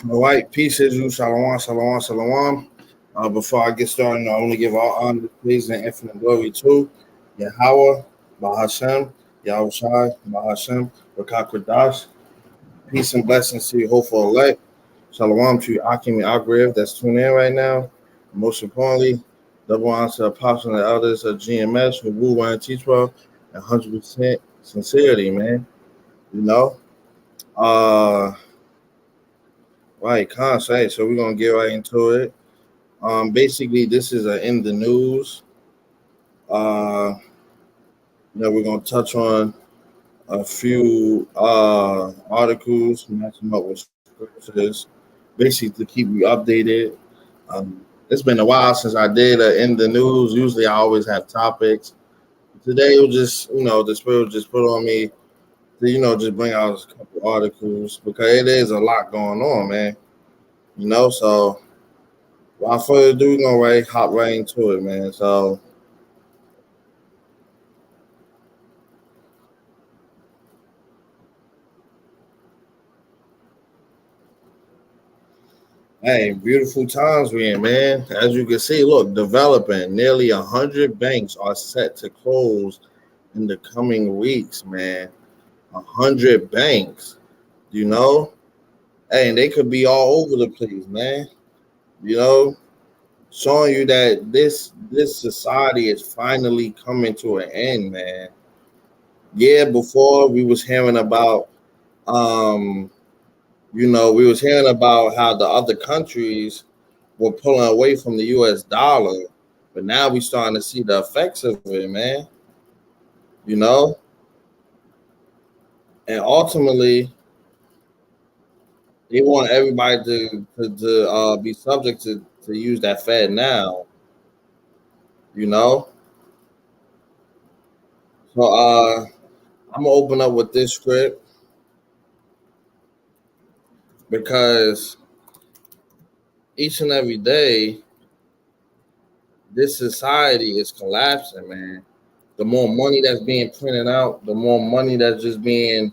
All right, peace, Israel, shalom, shalom, shalom. Before I get started, I only give all honor, praise, and infinite glory to Yahweh, Bahashem, Yahushai, Bahashem, Rakakwadash. Peace and blessings to you, hopeful elect. Shalom to you, Akim and Agriv that's tuning in right now. Most importantly, double honor to the apostles and the elders of GMS who woo, and teach well, and 100% sincerity, man. You know? Uh, right, concept. So we're gonna get right into it. Basically, this is in the news. Uh, we're gonna touch on a few articles, matching up with scriptures, basically to keep you updated. It's been a while since I did in the news. Usually, I always have topics. Today, it was just the spirit just put on me to just bring out a couple articles because it is a lot going on, man. So without further ado, we're gonna hop right into it, man. So. Hey, beautiful times we in, man. As you can see, look, developing nearly 100 banks are set to close in the coming weeks, man. 100 banks, you know. Hey, and they could be all over the place, man. You know, showing you that this society is finally coming to an end, man. Yeah, before we was hearing about um, we was hearing about how the other countries were pulling away from the US dollar, but now we starting to see the effects of it, man. You know, and ultimately they want everybody to be subject to use that Fed now. You know, so I'm gonna open up with this script because each and every day this society is collapsing, man. The more money that's being printed out, the more money that's just being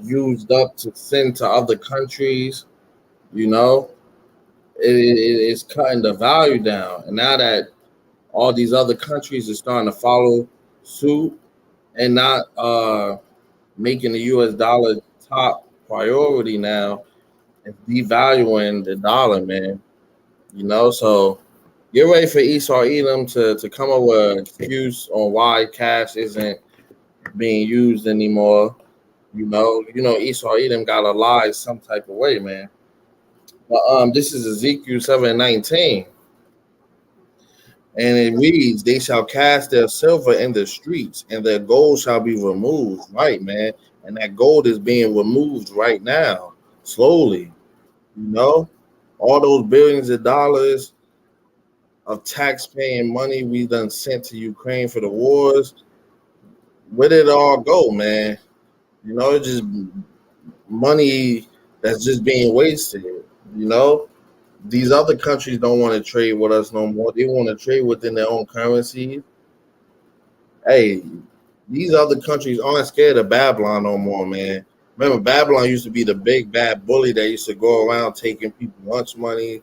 used up to send to other countries. You know, it's cutting the value down. And now that all these other countries are starting to follow suit and not making the US dollar top priority now, it's devaluing the dollar, man. So get ready for Esau Edom to come up with an excuse on why cash isn't being used anymore. Esau Edom gotta lie some type of way, man. But this is Ezekiel 7:19. And it reads, they shall cast their silver in the streets, and their gold shall be removed. Right, man. And that gold is being removed right now, slowly. You know, all those billions of dollars of tax-paying money we done sent to Ukraine for the wars, where did it all go, man? It's just money that's just being wasted. You know, these other countries don't want to trade with us no more. They want to trade within their own currency. Hey, these other countries aren't scared of Babylon no more, man. Remember, Babylon used to be the big bad bully that used to go around taking people lunch money.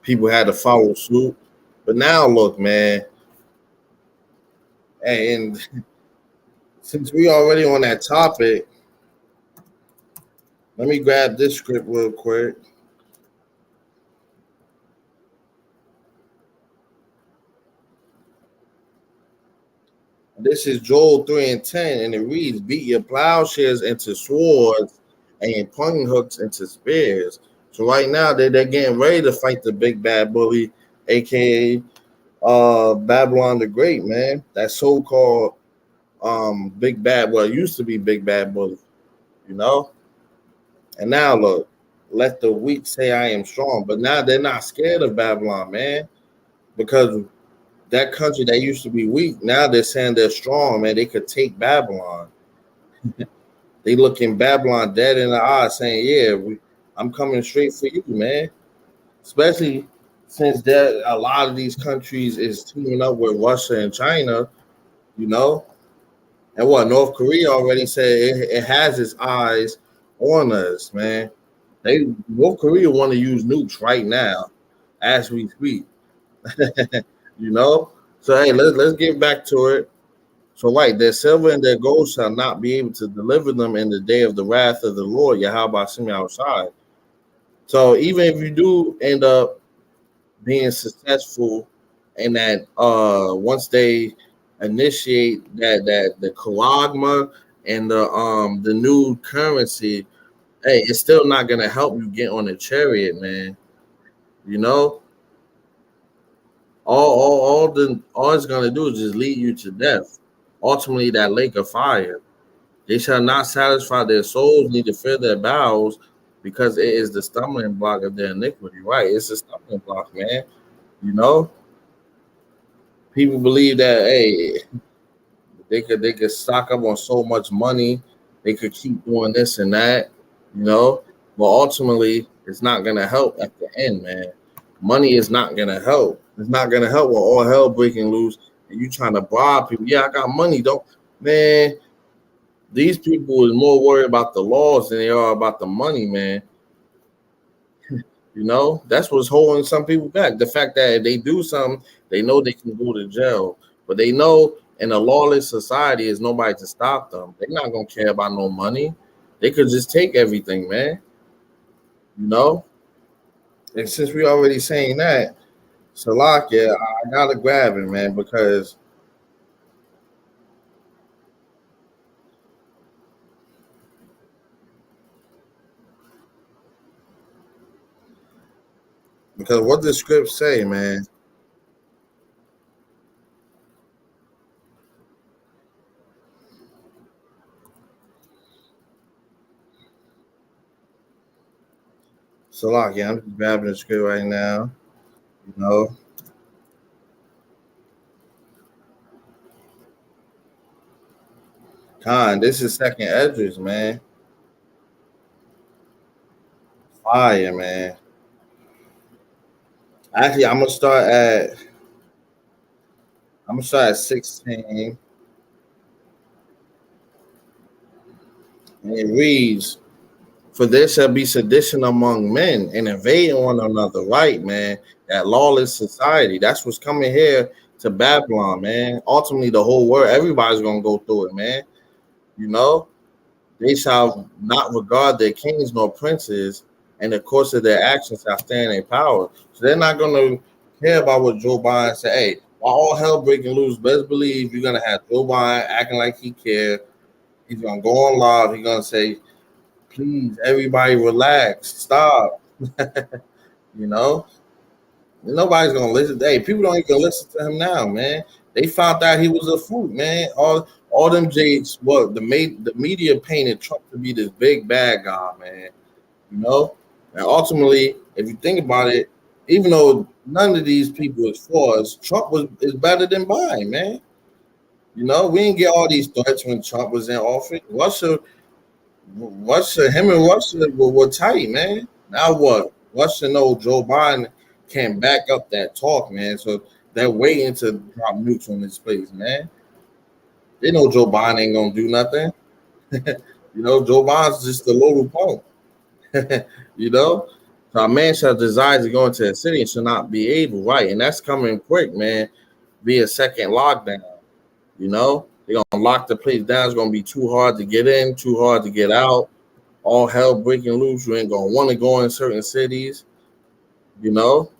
People had to follow suit. But now, look, man. Hey, and since we already on that topic, let me grab this script real quick. This is Joel 3:10, and it reads, beat your plowshares into swords and your pruning hooks into spears. So right now they're getting ready to fight the big bad bully, aka Babylon the Great, man. That so-called big bad, well, it used to be big bad bully, you know? And now look, let the weak say I am strong. But now they're not scared of Babylon, man, because that country that used to be weak, now they're saying they're strong, man. They could take Babylon. They looking Babylon dead in the eye, saying, "Yeah, I'm coming straight for you, man." Especially since there a lot of these countries is teaming up with Russia and China, you know. And what North Korea already said it has its eyes on us, man. They North Korea want to use nukes right now as we speak. you know. So hey, let's get back to it. So like their silver and their gold shall not be able to deliver them in the day of the wrath of the Lord, Yahweh Shemi outside. So even if you do end up being successful in that once they initiate that the Kalagma and the new currency, hey, it's still not gonna help you get on a chariot, man. You know, all it's gonna do is just lead you to death. Ultimately, that lake of fire. They shall not satisfy their souls, neither fill their bowels, because it is the stumbling block of their iniquity. Right? It's a stumbling block, man. You know, people believe that hey, they could stock up on so much money, they could keep doing this and that, you know. But ultimately, it's not gonna help at the end, man. Money is not gonna help. It's not gonna help when all hell breaking loose and you trying to bribe people. Yeah, I got money. Don't man. These people is more worried about the laws than they are about the money, man. You know, that's what's holding some people back. The fact that if they do something, they know they can go to jail, but they know in a lawless society, is nobody to stop them. They're not gonna care about no money. They could just take everything, man. You know. And since we already saying that, Salakia, I gotta grab it, man, because what the script say, man. Salakia, I'm just grabbing the script right now. You know, this is second Edris, man. Fire, man. Actually, I'm gonna start at 16, and it reads, "For there shall be sedition among men and invading one another." Right, man. That lawless society. That's what's coming here to Babylon, man. Ultimately, the whole world, everybody's gonna go through it, man. You know, they shall not regard their kings nor princes, and the course of their actions shall stand in power. So they're not gonna care about what Joe Biden say. Hey, while all hell breaking loose, best believe you're gonna have Joe Biden acting like he cares. He's gonna go on live. He's gonna say, "Please, everybody, relax, stop." You know, nobody's gonna listen. Hey, people don't even listen to him now, man. They found out he was a fruit, man. All them J's, what the media painted Trump to be this big bad guy, man. You know, and ultimately, if you think about it, even though none of these people is for us, Trump is better than Biden, man. You know, we didn't get all these threats when Trump was in office. Him and Russia were tight, man. Now what? Russia know Joe Biden can't back up that talk, man. So they're waiting to drop nukes on this place, man. They know Joe Biden ain't gonna do nothing. You know, Joe Biden's just a little punk. You know, so a man shall desire to go into a city and shall not be able, right? And that's coming quick, man. Be a second lockdown. You know, they're gonna lock the place down. It's gonna be too hard to get in, too hard to get out. All hell breaking loose. You ain't gonna want to go in certain cities, you know.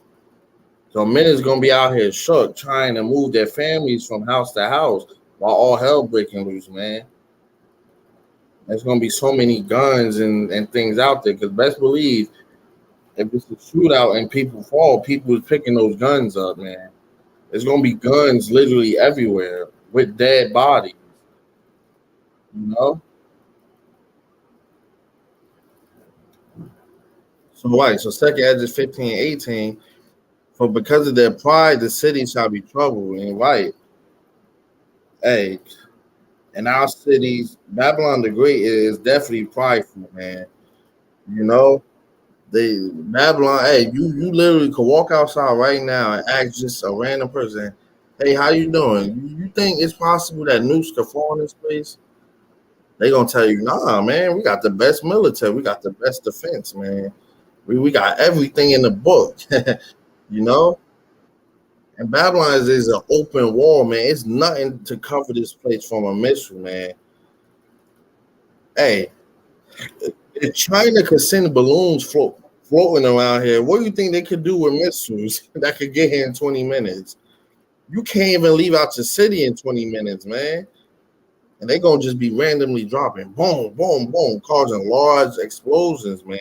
So men is gonna be out here shook, trying to move their families from house to house while all hell breaking loose, man. There's gonna be so many guns and things out there. Cause best believe if it's a shootout and people fall, people is picking those guns up, man. There's gonna be guns literally everywhere with dead bodies, you know. So right, so second Edges 15 and 18. For because of their pride, the city shall be troubled. And right, hey, in our cities, Babylon the Great is definitely prideful, man. You know, they Babylon. Hey, you literally could walk outside right now and ask just a random person, "Hey, how you doing? You think it's possible that nukes could fall in this place?" They gonna tell you, nah, man, we got the best military, we got the best defense, man. We got everything in the book, you know. And Babylon is an open wall, man. It's nothing to cover this place from a missile, man. Hey, if China could send balloons floating around here, what do you think they could do with missiles that could get here in 20 minutes? You can't even leave out your city in 20 minutes, man. And they're going to just be randomly dropping, boom, boom, boom, causing large explosions, man.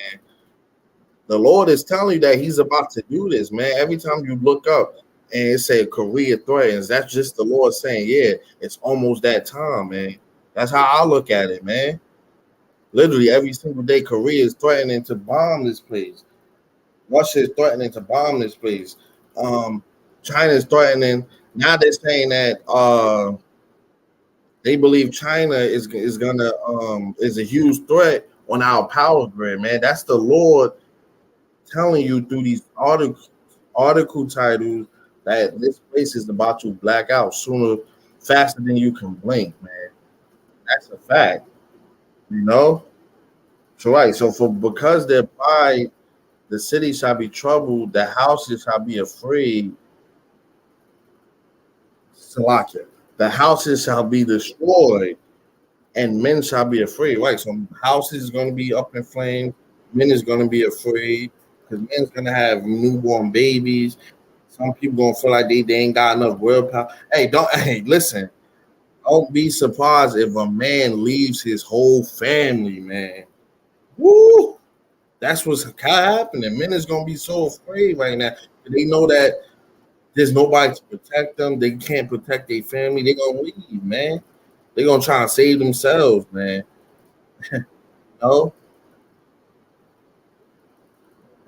The Lord is telling you that he's about to do this, man. Every time you look up and it say Korea threatens, that's just the Lord saying, yeah, it's almost that time, man. That's how I look at it, man. Literally every single day, Korea is threatening to bomb this place. Russia is threatening to bomb this place. China is threatening. Now they're saying that they believe China is a huge threat on our power grid, man. That's the Lord telling you through these article titles that this place is about to black out sooner, faster than you can blink, man. That's a fact, you know. So right, so for because their pride, the city shall be troubled, the houses shall be afraid. Salakia, the houses shall be destroyed, and men shall be afraid. Right, so houses is going to be up in flames. Men is going to be afraid because men's going to have newborn babies. Some people gonna feel like they ain't got enough willpower. Hey, listen. Don't be surprised if a man leaves his whole family, man. Woo! That's what's happening. Men is gonna be so afraid right now. They know that there's nobody to protect them. They can't protect their family. They're gonna leave, man. They're gonna try and save themselves, man. You know?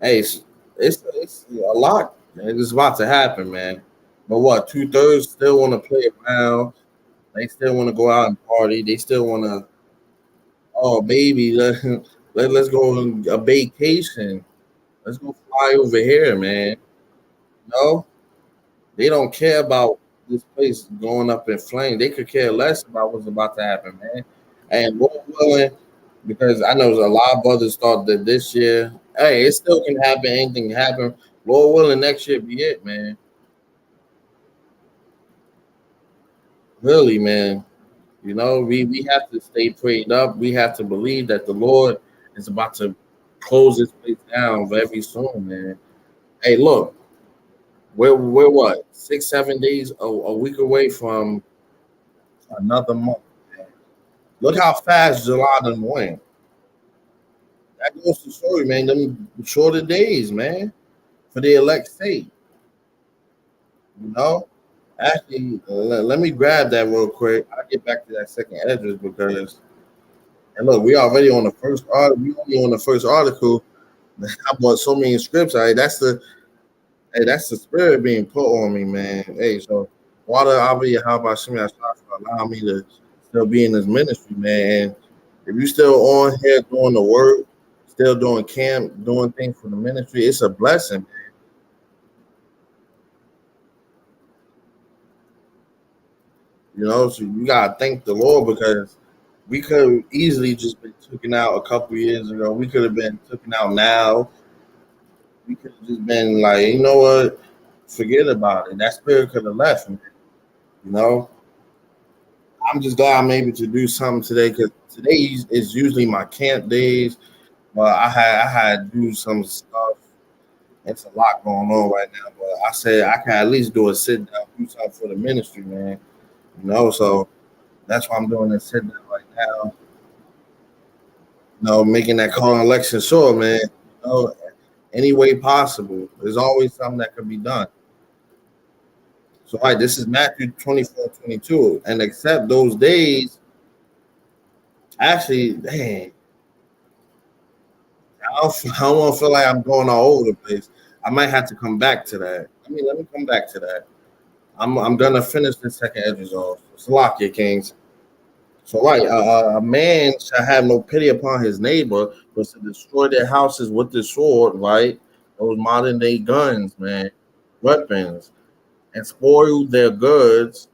Hey, it's a lot. Man. It's about to happen, man. But what? 2/3 still want to play around. They still want to go out and party. They still want to. Oh, baby, let's go on a vacation. Let's go fly over here, man. No, they don't care about this place going up in flames. They could care less about what's about to happen, man. And Lord willing, because I know a lot of brothers thought that this year, hey, it still can happen. Anything can happen. Lord willing, next year be it, man. Really, man. You know, we have to stay prayed up. We have to believe that the Lord is about to close this place down very soon, man. Hey, look, we're what 6 7 days a week away from another month. Man. Look how fast July done went. That goes to show you, man. Them shorter days, man, for the elect state. You know, actually, let me grab that real quick. I'll get back to that second address because. And look, we already on the first article. We only on the first article. I bought so many scripts. That's the spirit being put on me, man. Hey, so Water Avi, how about Shimmy for allowing me to still be in this ministry, man. And if you still on here doing the work, still doing camp, doing things for the ministry, it's a blessing. You know, so you gotta thank the Lord because we could have easily just been taken out a couple years ago. We could have been taken out now. We could have just been like, you know what, forget about it. That spirit could have left me. You know, I'm just glad I'm able to do something today because today is usually my camp days. But I had to do some stuff. It's a lot going on right now. But I said I can at least do a sit down, do something for the ministry, man. You know, so that's why I'm doing this sit down right now. You know, making that call and election sure, man. You know, any way possible. There's always something that can be done. So, all right, this is Matthew 24:22. And except those days, actually, dang, I don't want to feel like I'm going all over the place. I might have to come back to that. Let me come back to that. I'm gonna finish this second edges off. Salakia Kings. So right, a man shall have no pity upon his neighbor, but to destroy their houses with the sword, right? Those modern day guns, man, weapons, and spoil their goods,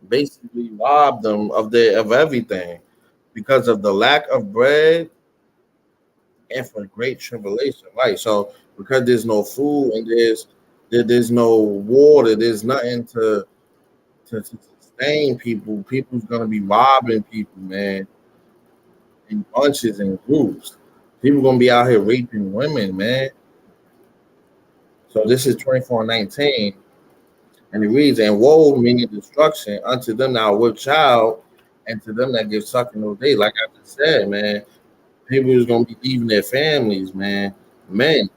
basically rob them of everything. because of the lack of bread and for great tribulation. Right. So because there's no food and there's no water, there's nothing to sustain people. People's gonna be robbing people, man, in bunches and groups. People gonna be out here raping women, man. So this is 24:19, and it reads, "And woe meaning destruction unto them that are with child, and to them that give suck in those days." Like I just said, man, people is gonna be leaving their families, man. Men,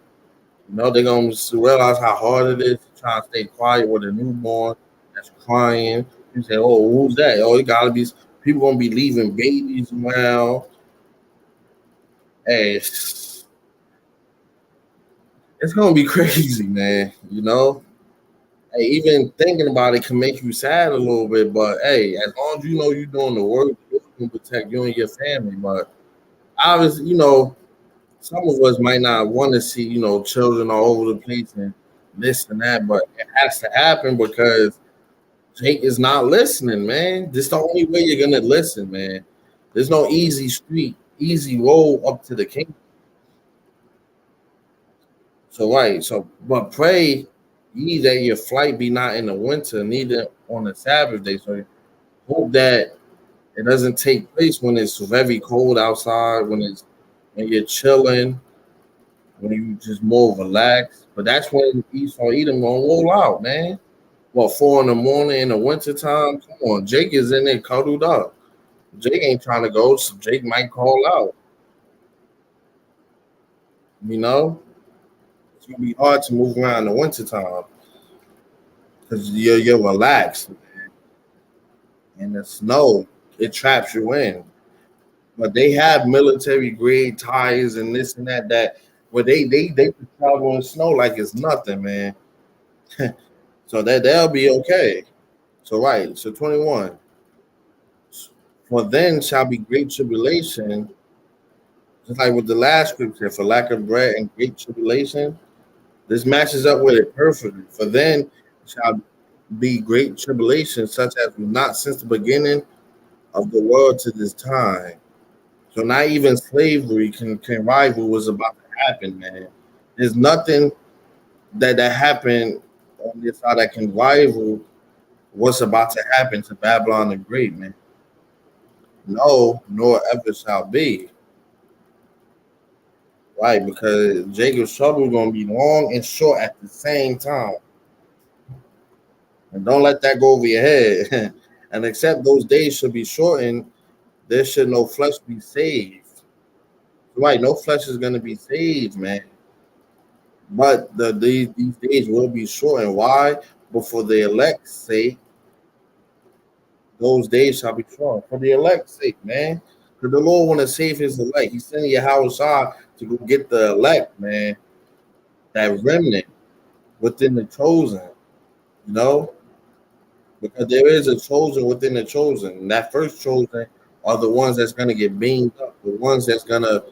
they're gonna realize how hard it is to try to stay quiet with a newborn that's crying. You say, "Oh, who's that?" Oh, it gotta be people gonna be leaving babies around. Hey, it's gonna be crazy, man. Hey, even thinking about it can make you sad a little bit. But hey, as long as you know you're doing the work, you can protect you and your family. But obviously, some of us might not want to see, children all over the place and this and that, but it has to happen because Jake is not listening, man. This is the only way you're gonna listen, man. There's no easy street, easy road up to the kingdom. So right, so but pray ye that your flight be not in the winter, neither on the Sabbath day. So hope that it doesn't take place when it's very cold outside, when you're chilling, when you just more relaxed. But that's when Esau Edom gonna roll out, man. Well, 4 in the morning in the winter time. Come on, Jake is in there cuddled up. Jake ain't trying to go, so Jake might call out. You know, it's gonna be hard to move around in the winter time because you're relaxed, and the snow it traps you in. But they have military grade tires and this and that where they can travel in snow like it's nothing, man. So they'll be okay. So right, so 21. For then shall be great tribulation, just like with the last scripture, for lack of bread and great tribulation. This matches up with it perfectly. For then shall be great tribulation, such as was not since the beginning of the world to this time. So not even slavery can rival what's about to happen, man. There's nothing that happened on this side that can rival what's about to happen to Babylon the Great, man. No, nor ever shall be. Right, because Jacob's trouble is gonna be long and short at the same time. And don't let that go over your head. And except those days should be shortened, there should no flesh be saved. Right, no flesh is gonna be saved, man. But these days will be shortened. Why? But for the elect's sake, those days shall be shortened. For the elect's sake, man. Because the Lord want to save his elect. He's sending Yahweh to go get the elect, man. That remnant within the chosen, you know? Because there is a chosen within the chosen. And that first chosen are the ones that's gonna get beamed up, the ones that's gonna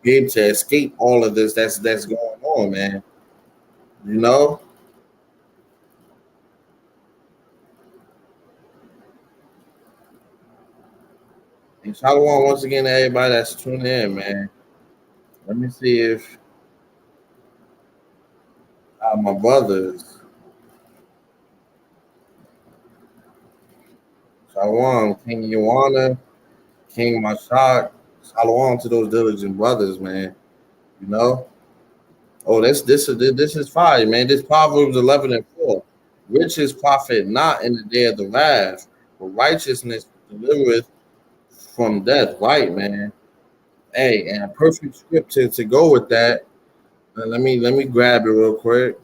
be able to escape all of this that's going on, man. You know? And Shalom once again to everybody that's tuning in, man. Let me see if my brothers, Shalom, King Yuana, King Mashak, Shalom to those diligent brothers, man. You know? Oh, this is fire, man. This Proverbs 11:4. Riches profit not in the day of the wrath, but righteousness delivereth from death. Right, man. Hey, and a perfect scripture to go with that. Let me grab it real quick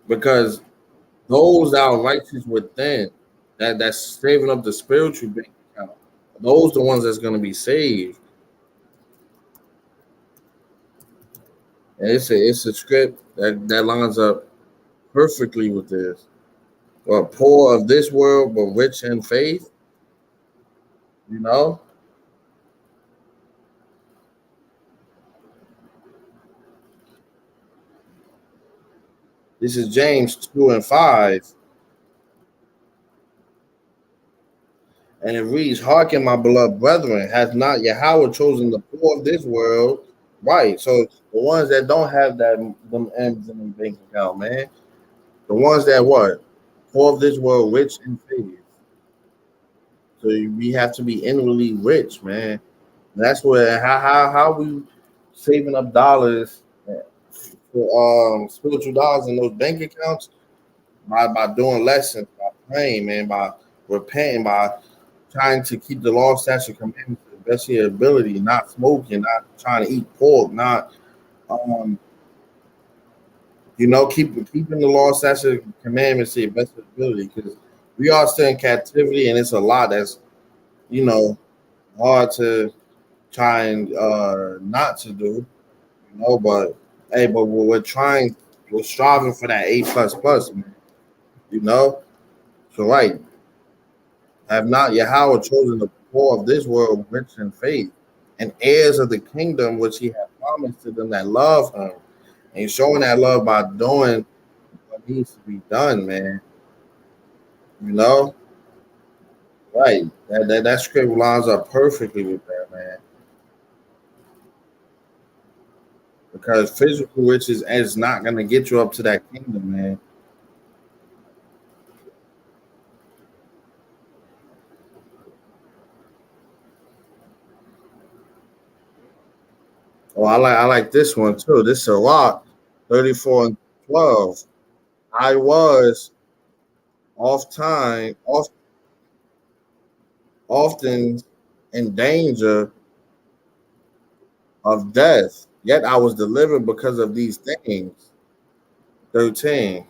because those that are righteous within, that's saving up the spiritual bank account. Those the ones that's gonna be saved. And it's a script that lines up perfectly with this. Or poor of this world, but rich in faith. You know, this is James 2:5. And it reads, "Hearken, my beloved brethren, has not Yahweh chosen the poor of this world?" Right. So the ones that don't have that them M's in the bank account, man. The ones that what? Poor of this world, rich in faith. So we have to be inwardly rich, man. That's where how we saving up dollars for spiritual dollars in those bank accounts by doing lessons, by praying, man, by repenting, by trying to keep the law, statute, commandments to the best of your ability, not smoking, not trying to eat pork, not um, keeping the law, statute, commandments to your best of your ability, because we are still in captivity, and it's a lot that's you know hard to try and not to do, but hey, but we're striving for that A++, man, you know. So right, have not Yahweh chosen the poor of this world rich in faith and heirs of the kingdom which he hath promised to them that love him. And he's showing that love by doing what needs to be done, man. You know? Right. That script lines up perfectly with that, man. Because physical riches is not gonna get you up to that kingdom, man. Oh, I like this one too. This is a lot. 34 and 12. I was oft often in danger of death, yet I was delivered because of these things. 13.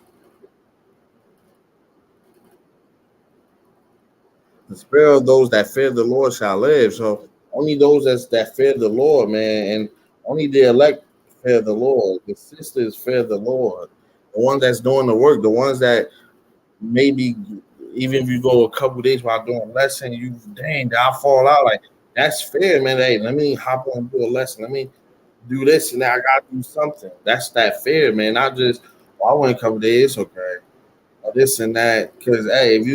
The spirit of those that fear the Lord shall live. So only those that fear the Lord, man, and only the elect fear the Lord. The sisters fear the Lord. The ones that's doing the work, the ones that maybe even if you go a couple days while doing a lesson, I'll fall out. Like that's fair, man. Hey, let me hop on and do a lesson. Let me do this and now I gotta do something. That's that fair, man. Not just I went a couple days, okay, or this and that. Because hey, if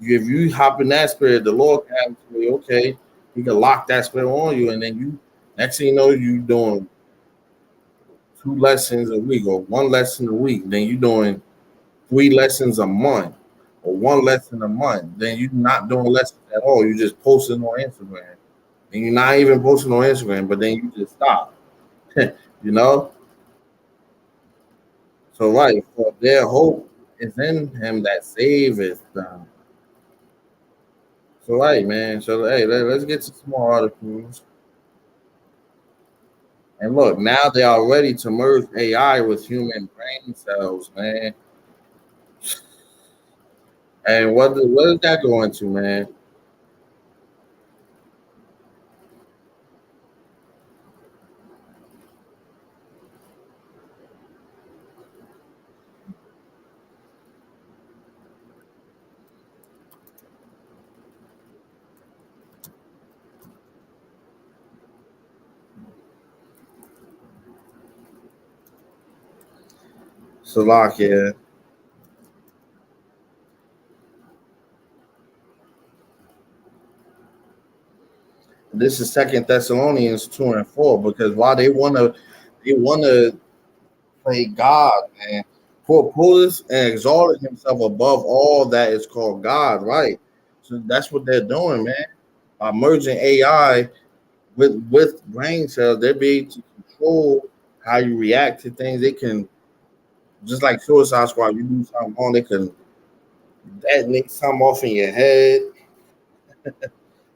you hop in that spirit, the Lord can have to be okay. He can lock that spirit on you, and then you next thing you know, you doing 2 lessons a week or 1 lesson a week. Then you doing 3 lessons a month or 1 lesson a month. Then you're not doing lessons at all. You just posting on Instagram, and you're not even posting on Instagram, but then you just stop. you know. So right, for their hope is in him that saveth them. So right, man. So hey, let's get to some more articles. And look, now they are ready to merge AI with human brain cells, man. And what is that going to, man? Salakia. This is Second Thessalonians 2 and 4 because while they wanna play God, man. For Paulus and exalted himself above all that is called God, right? So that's what they're doing, man. By merging AI with brain cells, they're able to control how you react to things. They can just like Suicide Squad, you do something wrong, they can detonate something off in your head,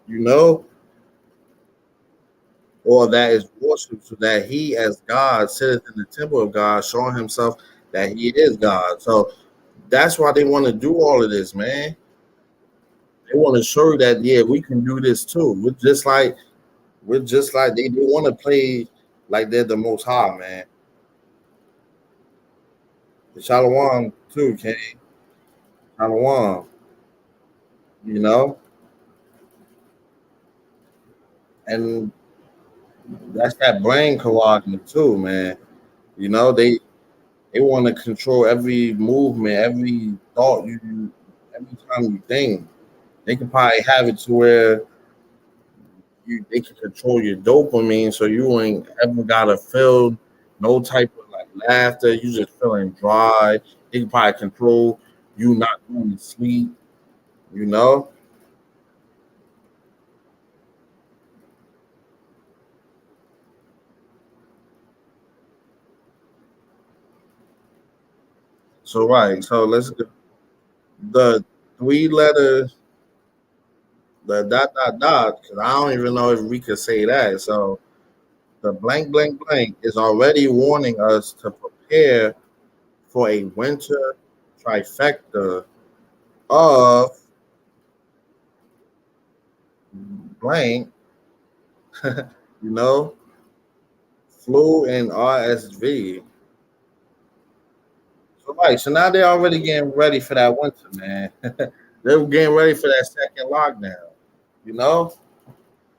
you know, or that is worship, so that he as God sitteth in the temple of God, showing himself that he is God. So that's why they want to do all of this, man. They want to show you that yeah, we can do this too. We're just like they want to play like they're the most high, man. The Shalom too, King. Shalom, you know, and that's that brain coordination too, man. You know, they want to control every movement, every thought you do, every time you think. They can probably have it to where they can control your dopamine, so you ain't ever gotta feel no type of like laughter. You just feeling dry. They can probably control you not going to sleep. You know. So right. So let's go. The three letters, the dot dot dot. Because I don't even know if we could say that. So the blank blank blank is already warning us to prepare for a winter trifecta of blank, you know, flu and RSV. So right, so now they're already getting ready for that winter, man. They're getting ready for that second lockdown, you know,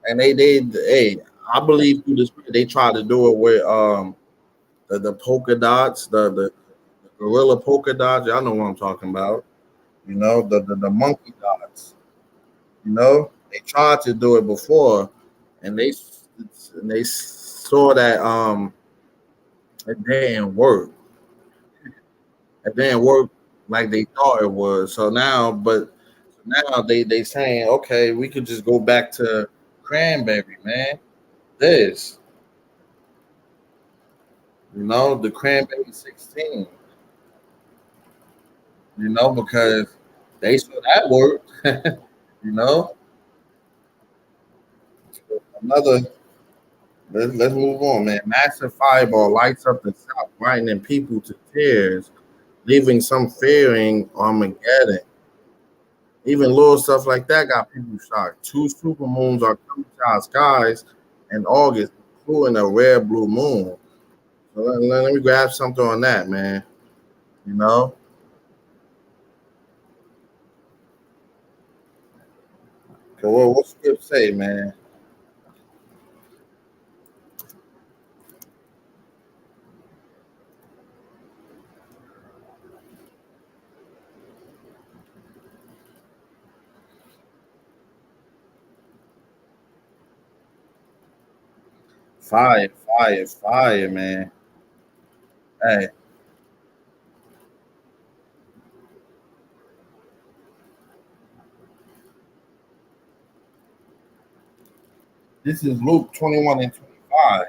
and hey, I believe through this they try to do it with the polka dots, the gorilla polka dots. Y'all know what I'm talking about. You know, the monkey dots. You know, they tried to do it before, and they saw that it didn't work. It didn't work like they thought it would. So now, but now they saying, okay, we could just go back to cranberry, man. This, the cranberry 16, because they saw that work. you know, another. Let's move on, man. Massive fireball lights up the south, grinding people to tears, leaving some fearing Armageddon. Even little stuff like that got people shocked. Two super moons are coming to our skies in August, including a rare blue moon. So let me grab something on that, man. You know, so what Skip say, man? Fire, fire, fire, man. Hey, this is Luke 21 and 25.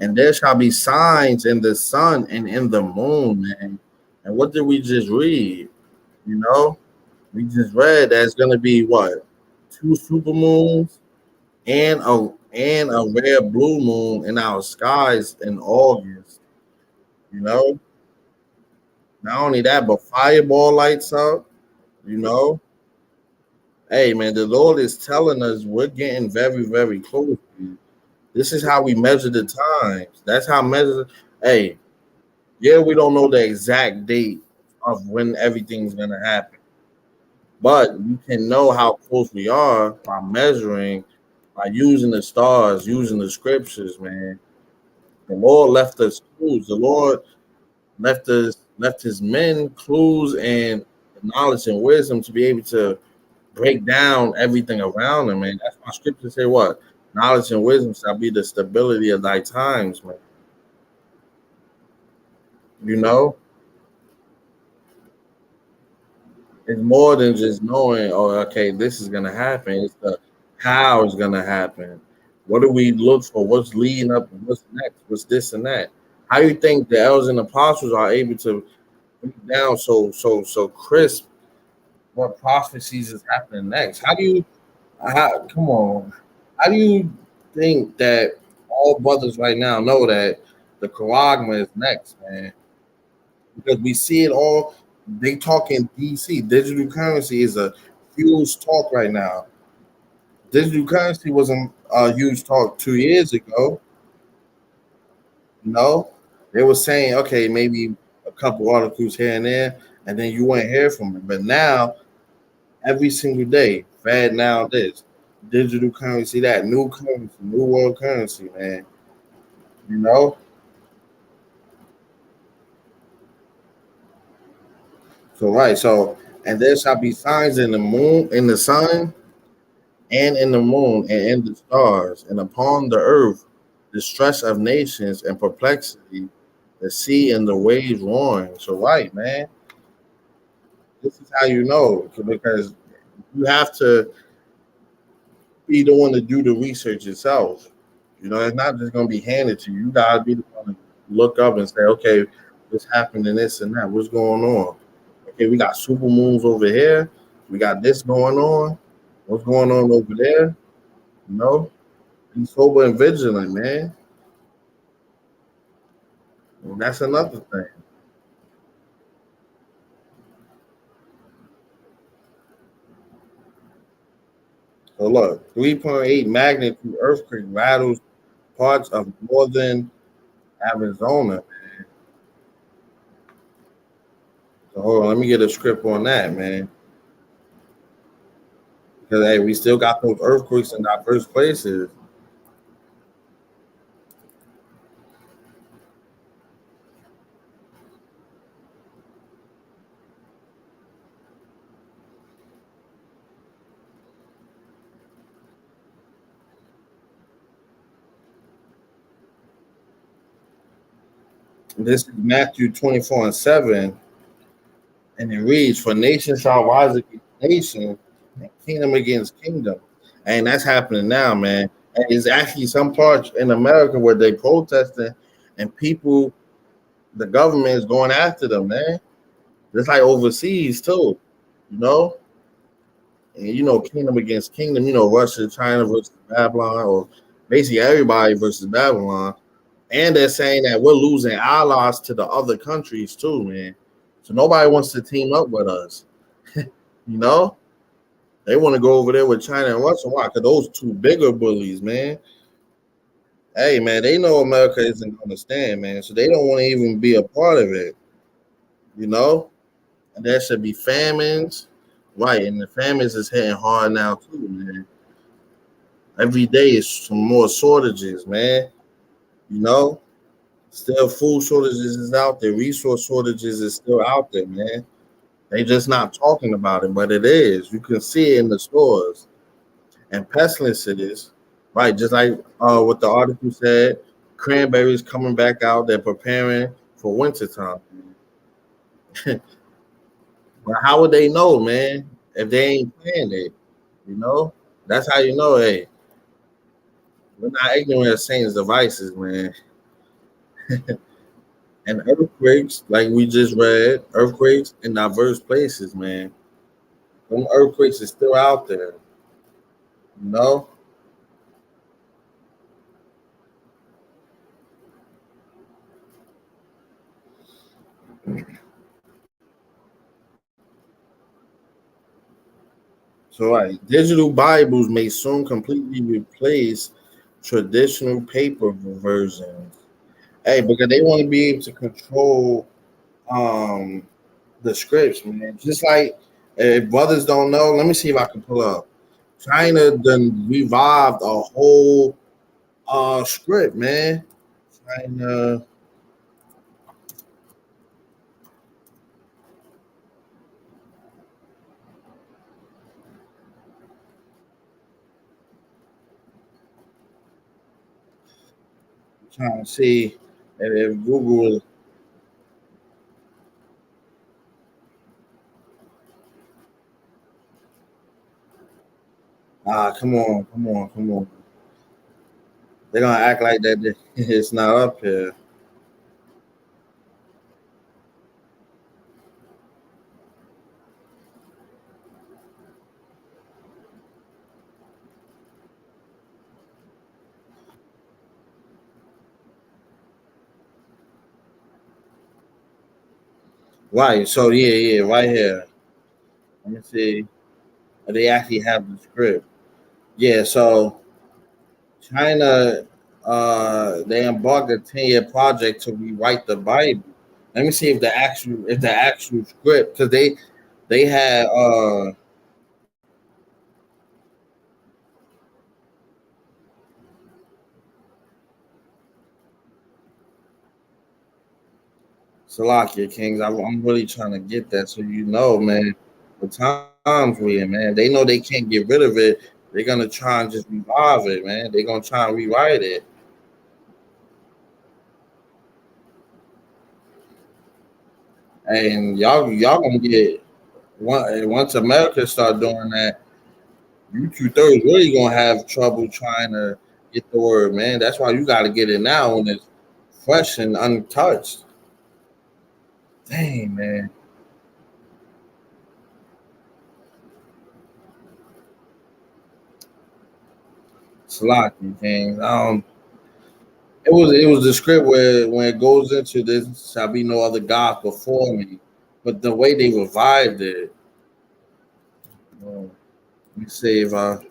And there shall be signs in the sun and in the moon, man. And what did we just read? You know, we just read that's gonna be what, two super moons and a rare blue moon in our skies in August. You know, not only that, but fireball lights up. You know, hey man, the Lord is telling us we're getting very, very close. Man. This is how we measure the times. That's how measure. Hey, yeah, we don't know the exact date of when everything's gonna happen, but we can know how close we are by measuring, by using the stars, using the scriptures, man. The Lord left us clues. The Lord left his men clues and knowledge and wisdom to be able to break down everything around them, man. That's why scripture say what? Knowledge and wisdom shall be the stability of thy times, man. You know, it's more than just knowing, oh, okay, this is gonna happen. It's the how it's gonna happen. What do we look for? What's leading up? What's next? What's this and that? How do you think the elders and apostles are able to break down so crisp what prophecies is happening next? Come on, how do you think that all brothers right now know that the Charagma is next, man? Because we see it all. They talk in DC. Digital currency is a huge talk right now. Digital currency was a huge talk 2 years ago. You know, they were saying, okay, maybe a couple articles here and there, and then you wouldn't hear from it. But now, every single day, Fed now this, digital currency that, new currency, new world currency, man. You know, so right, so And there shall be signs in the moon, in the sun, and in the moon, and in the stars, and upon the earth, distress of nations and perplexity, the sea and the waves roaring. So, right, man, this is how you know because you have to be the one to do the research yourself. You know, it's not just going to be handed to you. You got to be the one to look up and say, okay, what's happening, this and that? What's going on? Okay, we got super moons over here. We got this going on. What's going on over there? You know, be sober and vigilant, man. And that's another thing. So look, 3.8 magnitude earthquake rattles parts of northern Arizona. So hold on, let me get a script on that, man. Because hey, we still got those earthquakes in diverse places. This is Matthew 24:7, and it reads, "For nation shall rise against nation, and kingdom against kingdom." And that's happening now, man. And it's actually some parts in America where they protesting, and people, the government is going after them, man. Just like overseas too, you know. And you know, kingdom against kingdom. You know, Russia, China versus Babylon, or basically everybody versus Babylon. And they're saying that we're losing allies to the other countries too, man. So nobody wants to team up with us. You know, they want to go over there with China and Russia. Why? Because those two bigger bullies, man. Hey, man, they know America isn't going to stand, man. So they don't want to even be a part of it. You know, and there should be famines, right? And the famines is hitting hard now too, man. Every day is some more shortages, man. You know, still food shortages is out there, resource shortages is still out there, man. They just not talking about it, but it is. You can see it in the stores. And pestilence it is, right? Just like what the article said, cranberries coming back out. They're preparing for wintertime. But how would they know, man, if they ain't playing it? You know, that's how you know. Hey, we're not ignorant of Satan's devices, man. And earthquakes, like we just read, earthquakes in diverse places, man. Them earthquakes is still out there, you know. So, like, digital Bibles may soon completely replace traditional paper versions. Hey, because they want to be able to control um the scripts, man. Just like if brothers don't know, let me see if I can pull up. China done revived a whole script, man. China, trying to see if Google. Come on, come on, come on. They're gonna act like that it's not up here. Right. So yeah, right here. Let me see. They actually have the script. Yeah. So China, they embarked a 10-year project to rewrite the Bible. Let me see if the actual script because they had Salakia Kings. I'm really trying to get that so you know, man. The times we in, man. They know they can't get rid of it. They're gonna try and just revive it, man. They're gonna try and rewrite it. And y'all gonna get once America start doing that, you two thirds really gonna have trouble trying to get the word, man. That's why you gotta get it now when it's fresh and untouched. Dang, man. Sloppy, King. It was the script where when it goes into this shall be no other God before me, but the way they revived it. Let me see if let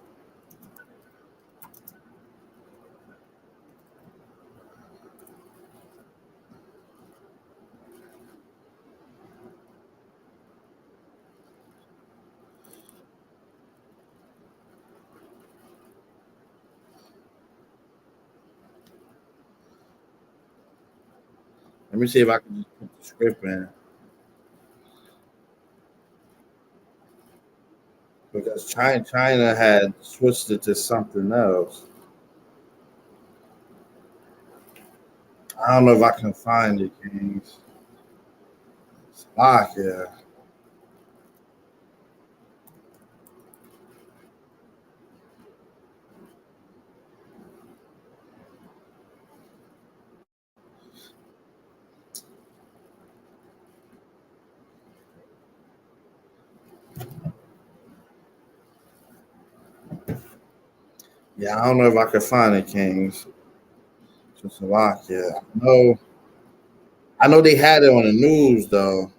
me see if I can just put the script in because China had switched it to something else. I don't know if I can find it, Kings. Yeah. Yeah, I don't know if I can find it, Kings. Czechoslovakia. I know they had it on the news though.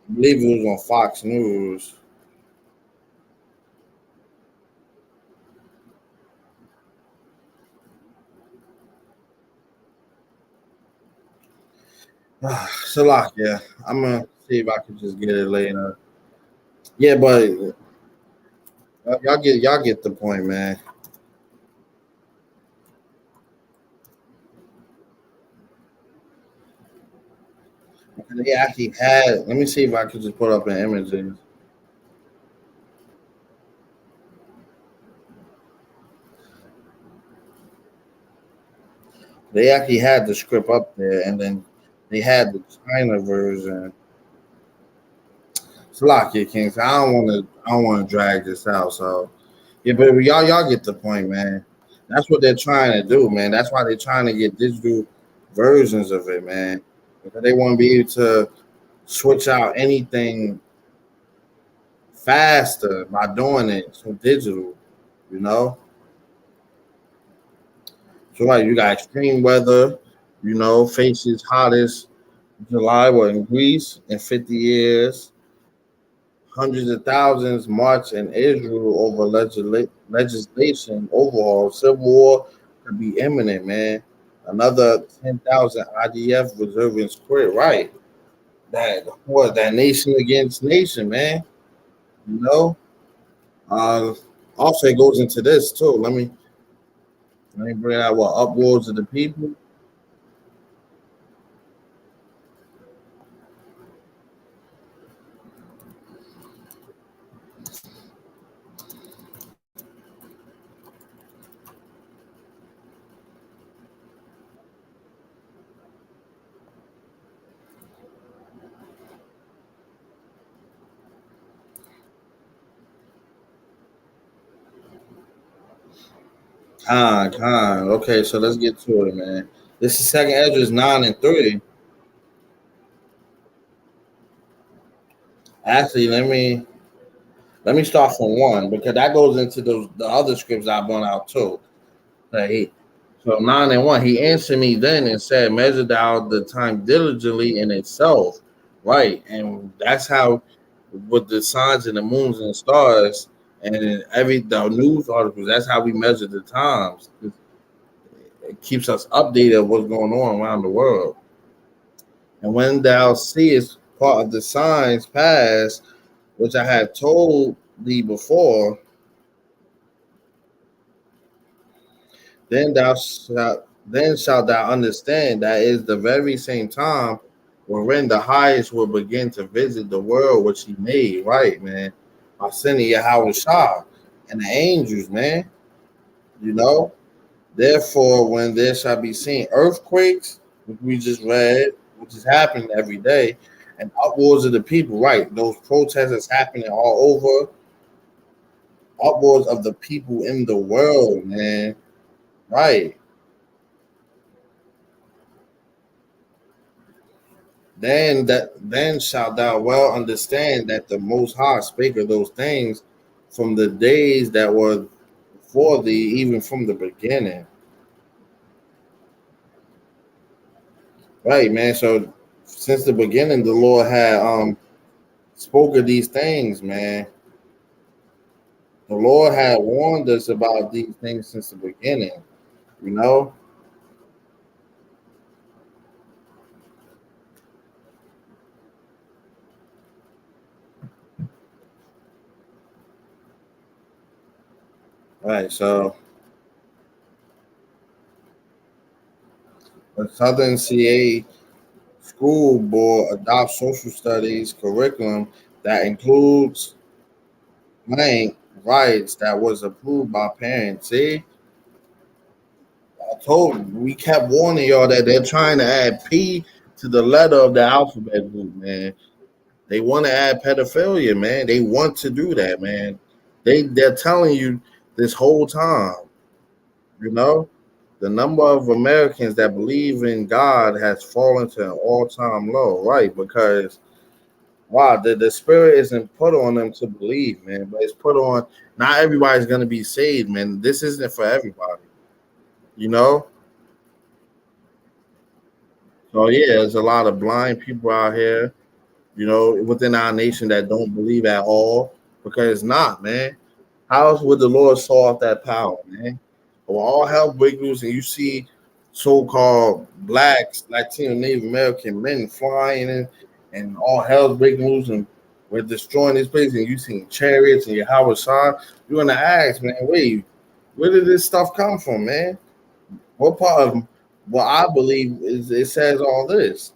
I believe it was on Fox News. Slovakia. I'm gonna see if I can just get it later. Yeah, but y'all get the point, man. They actually had. Let me see if I could just put up an image. They actually had the script up there, and then they had the China version. Slovakia Kings. I don't want to. I don't want to drag this out. So yeah, but y'all get the point, man. That's what they're trying to do, man. That's why they're trying to get digital versions of it, man. Because they want to be able to switch out anything faster by doing it so digital, you know. So like you got extreme weather, faces hottest July were in Greece in 50 years. Hundreds of thousands march in Israel over legislation overhaul. Civil war could be imminent, man. Another 10,000 IDF reservists quit. Right. That nation against nation, man. You know. Uh, Also, it goes into this too. Let me bring out what upwards of the people. Con. Okay, so let's get to it, man. This is second Ezra is 9-3. Actually, let me start from one because that goes into the other scripts I brought out too. Like, so 9-1, he answered me then and said, "Measure thou the time diligently in itself." Right, and that's how with the signs and the moons and the stars and every the news articles. That's how we measure the times. It keeps us updated of what's going on around the world. And when thou seest part of the signs pass, which I have told thee before, then shalt thou understand that is the very same time wherein the highest will begin to visit the world which he made, right, man? By sending Yahweh Shah and the angels, man. You know, therefore, when there shall be seen earthquakes, which we just read, which is happening every day, and upwards of the people, right? Those protests is happening all over, upwards of the people in the world, man. Right. Then shalt thou well understand that the Most High spake of those things from the days that were before thee, even from the beginning. Right, man. So since the beginning, the Lord had spoke of these things, man. The Lord had warned us about these things since the beginning, you know? Right. So the Southern CA School Board adopts social studies curriculum that includes blank rights that was approved by parents. See, we kept warning y'all that they're trying to add P to the letter of the alphabet group, man. They want to add pedophilia, man. They want to do that, man. They're telling you this whole time, you know, the number of Americans that believe in God has fallen to an all-time low, right? Because wow, the spirit isn't put on them to believe, man, but it's put on. Not everybody's gonna be saved, man. This isn't for everybody, you know. So yeah, there's a lot of blind people out here, you know, within our nation that don't believe at all because it's not, man. How else would the Lord saw off that power, man? When all hell breaks loose and you see so-called blacks, Latino, Native American men flying in, and all hell's breaking loose and we're destroying this place, and you see chariots and your Howard Shah, you're gonna ask, man, wait, where did this stuff come from, man? What part of what I believe is it says all this,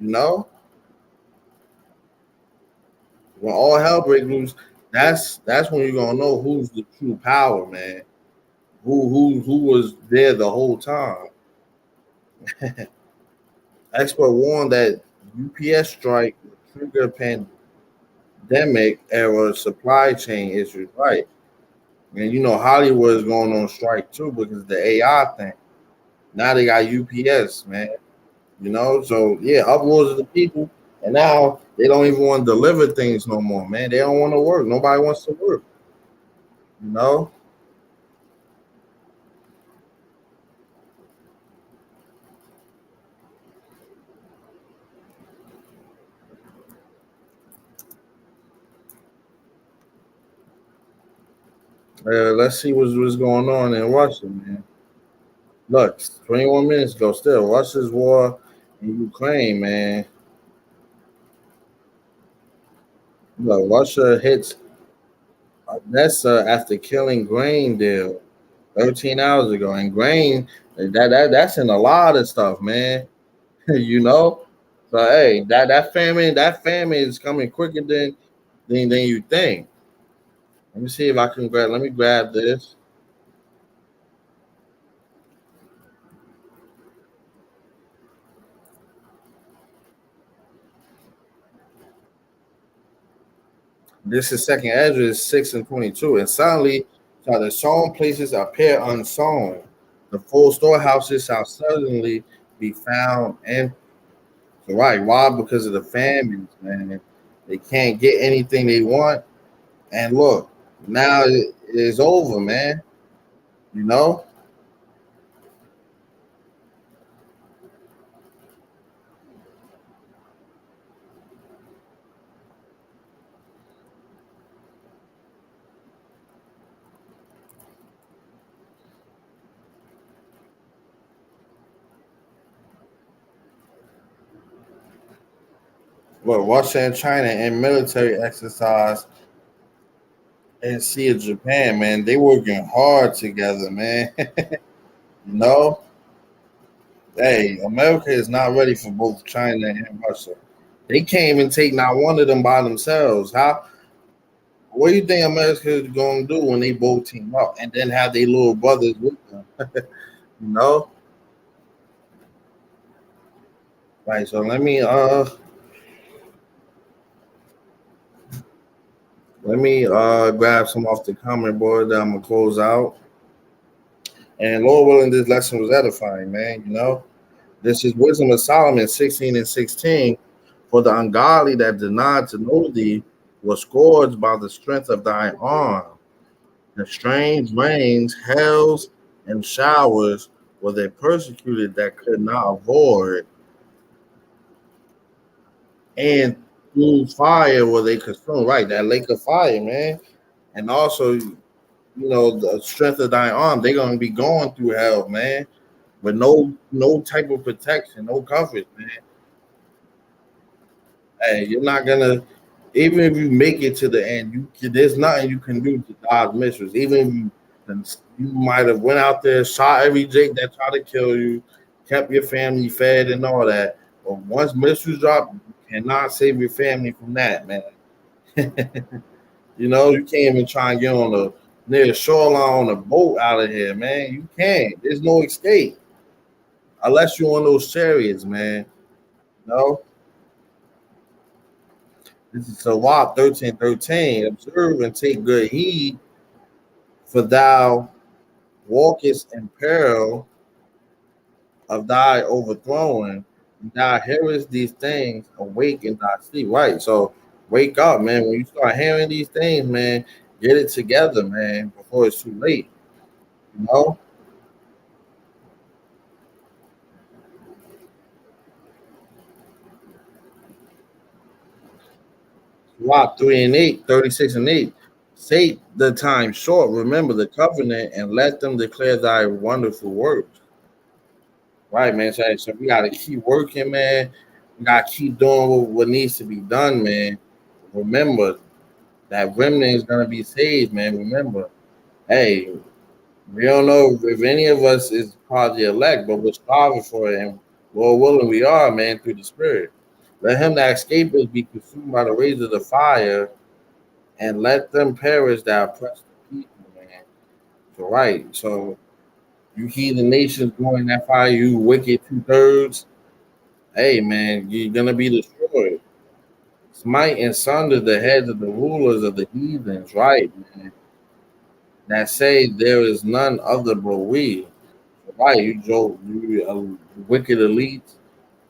you know? When all hell breaks loose, that's when you're gonna know who's the true power, man. Who was there the whole time. Expert warned that UPS strike would trigger pandemic era supply chain issues, right? And you know Hollywood is going on strike too because of the AI thing. Now they got UPS, man. You know, so yeah, upwards of the people, and now they don't even want to deliver things no more, man. They don't want to work. Nobody wants to work. You know, let's see what's going on in Russia, man. Look, 21 minutes ago, still Russia's war in Ukraine, man. Look, Russia hits Odessa after killing grain deal 13 hours ago, and grain that's in a lot of stuff, man. You know, so hey, that famine is coming quicker than you think. Let me see if I can grab. Let me grab this. This is second Ezra 6:22. And suddenly shall the sown places appear unsown. The full storehouses shall suddenly be found empty. Right. Why? Because of the famines, man. They can't get anything they want. And look, now it is over, man. You know? Look, Russia and China in military exercise and Sea of Japan, man. They working hard together, man. You know? Hey, America is not ready for both China and Russia. They can't even take not one of them by themselves. How? What do you think America is going to do when they both team up and then have their little brothers with them? You know, right? So let me grab some off the comment board that I'm gonna close out. And Lord willing, this lesson was edifying, man. This is Wisdom of Solomon 16 and 16. For the ungodly that denied to know thee was scourged by the strength of thy arm. The strange rains, hails, and showers were they persecuted that could not avoid, and through fire were they consumed. Right, that lake of fire, man. And also, the strength of thy arm, they're gonna be going through hell, man, with no type of protection, no coverage, man. Hey, you're not gonna even if you make it to the end, there's nothing you can do to dodge missiles. Even if you might have went out there, shot every Jake that tried to kill you, kept your family fed and all that. But once missiles drop, you cannot save your family from that, man. You can't even try and get on a near the shoreline on a boat out of here, man. You can't. There's no escape unless you're on those chariots, man. No. This is Sirach 13:13. Observe and take good heed, for thou walkest in peril of thy overthrowing. Thou hearest these things, awake in thy sleep. Right. So wake up, man. When you start hearing these things, man, get it together, man, before it's too late. You know? Lot 3 and 8, 36 and 8. Say the time short, remember the covenant, and let them declare thy wonderful works. Right, man. So we gotta keep working, man. We gotta keep doing what needs to be done, man. Remember that remnant is gonna be saved, man. Remember, hey, we don't know if any of us is part of the elect, but we're striving for it, and Lord willing, we are, man, through the Spirit. Let him that escapeth be consumed by the rays of the fire, and let them perish that oppress the people, man. So right, so you heathen nations going that fire, you wicked 2/3. Hey man, you're gonna be destroyed. Smite and sunder the heads of the rulers of the heathens, right, man? That say there is none other but we. Right, wicked elites.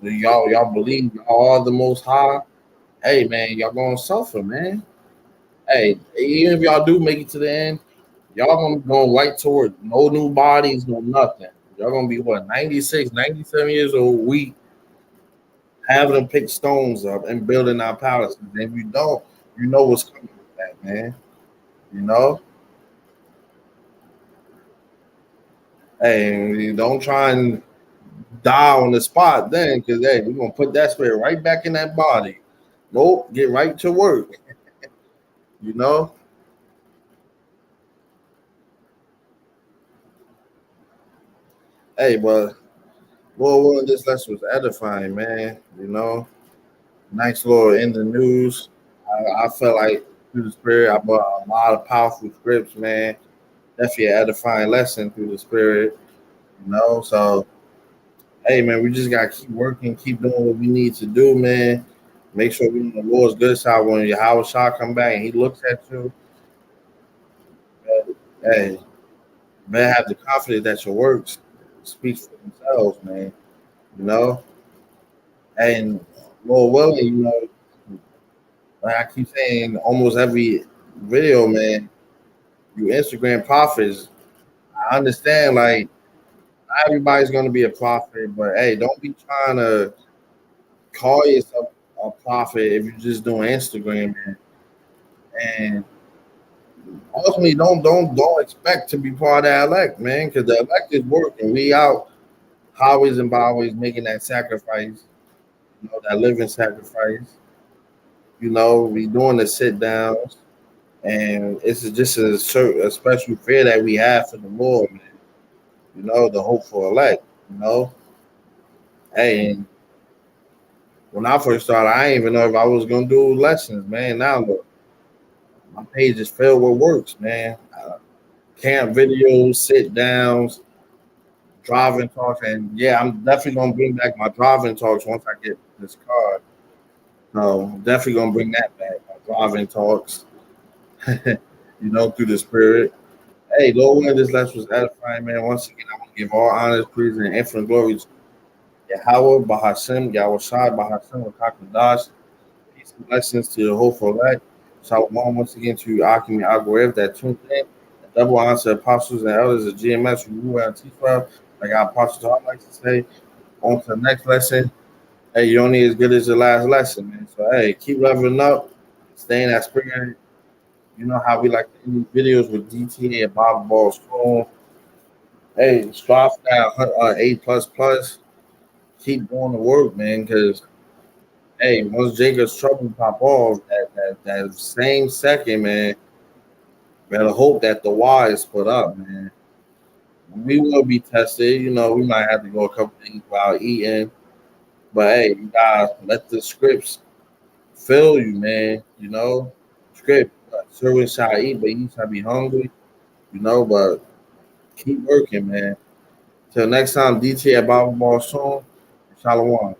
Y'all believe y'all are the most high. Hey man, y'all gonna suffer, man. Hey, even if y'all do make it to the end, y'all gonna go right toward no new bodies, no nothing. Y'all gonna be what 96, 97 years old, weak, having them pick stones up and building our palaces. And if you don't, you know what's coming with that, man. You know? Hey, you don't try and die on the spot then, because hey, we're gonna put that spirit right back in that body. Nope, get right to work. You know? Hey, but Lord willing, this lesson was edifying, man. Nice little in the news. I felt like through the spirit, I brought a lot of powerful scripts, man. Definitely an edifying lesson through the spirit. So hey, man, we just gotta keep working, keep doing what we need to do, man. Make sure we on the Lord's good side when your Howard Shaw come back and he looks at you. Hey, man, have the confidence that your works speaks for themselves, man. You know, and Lord willing, like I keep saying, almost every video, man, you Instagram prophets. I understand, like, not everybody's gonna be a prophet, but hey, don't be trying to call yourself a prophet if you're just doing Instagram, man. And ultimately, don't expect to be part of that elect, man, because the elect is working. We out highways and byways making that sacrifice, that living sacrifice. We doing the sit downs, and it's just a special fear that we have for the Lord, man. The hope for elect. You know, Hey, and when I first started, I didn't even know if I was gonna do lessons, man. Now look, my page is filled with works, man. Camp videos, sit downs, driving talks, and yeah, I'm definitely gonna bring back my driving talks once I get this car. So definitely gonna bring that back. My driving talks, through the spirit. Hey, Lord, when this lesson was edifying, man. Once again, I want to give all honors, praise, and infinite glory to Yahweh, Bahashem, Yahweh Shai, Bahashem, Wakakadash. Peace and blessings to the hopeful elect. Shalom once again to Akim and Agwev that tuned in. A double honor to apostles and elders of GMS, Ruru and Tifa. Like our apostles I like to say. On to the next lesson. Hey, you're only as good as your last lesson, man. So, hey, keep leveling up, stay in that spirit. You know how we like to end these videos with DTA and Bible Ball School. Hey, strive for that A plus plus. Keep doing the work, man. Because hey, once Jacob's trouble pop off, that same second, man, better hope that the Y is put up, man. We will be tested. We might have to go a couple days without eating, but hey, you gotta let the scripts fill you, man. Script. Servants shall eat, but you shall be hungry. But keep working, man. Till next time, DT at Bible Ball Song. Shalom.